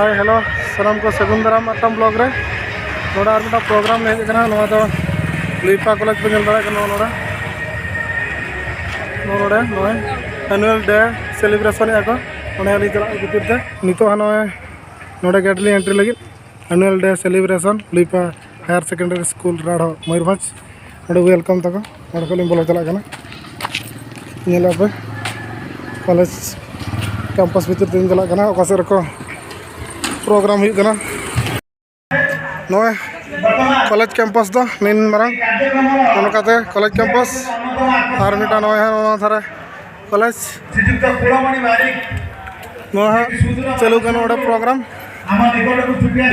Hi hello सामान को सगुन दाराम आटम ब्लॉग रे नोड़ा और मिटा प्रोग्राम ले हेजना नोड़ा तो लुईपा कॉलेज पे चल रहा नोड़ा नोड़ा नोए एनुअल डे सेलिब्रेशन या को ओने हली चला भितर ते नितो हनो नोड़ा गेटली एंट्री लगी annual day celebration Luipa higher secondary school राढ़ो मयूरभंज नोड़ा वेलकम तक नोड़ा को बोलो चला कना नेला पे कॉलेज कैंपस भितर दिन चला कना ओकासे रको प्रोग्राम हुई कना नोए कॉलेज कैंपस दो नीन मारंग ओनकाते कॉलेज कैंपस और मिटा नोए है ओना थारे कॉलेज नोहा चलू कना ओडा प्रोग्राम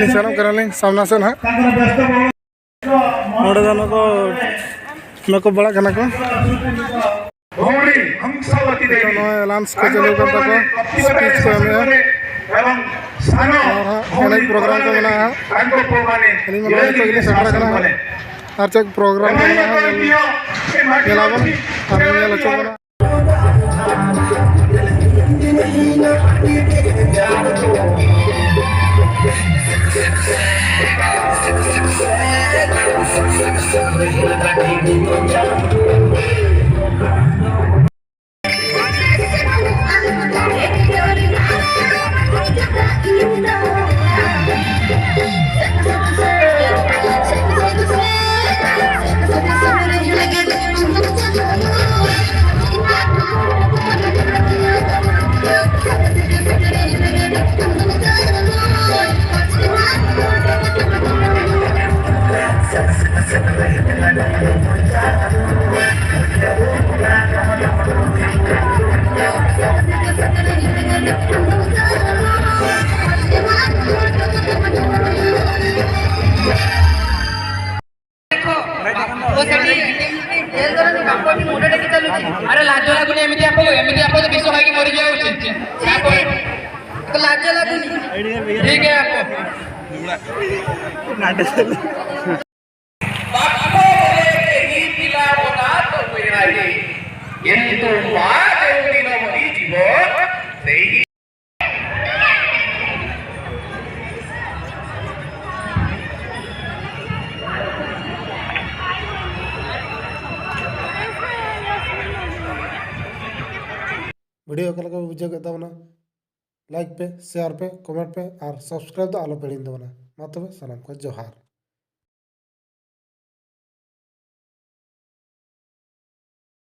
निशानम करले सामना से ना ओडा जानो को नको बड़ा कना को हंसावती देवी नोए लांस को चलू करता को स्पीच को में अनेक प्रोग्राम को बना है अर्चक प्रोग्राम को बना है अरे लाज लागुनी एमती आप विश्व खाई मरी जाए तो लाज लागुनी ठीक है वीडियो को बुझे तबना लाइक पे शेयर पे कमेंट पे और सब्सक्राइब तो आलो पेड़ी तबना मा तबे सलाम को जोहार।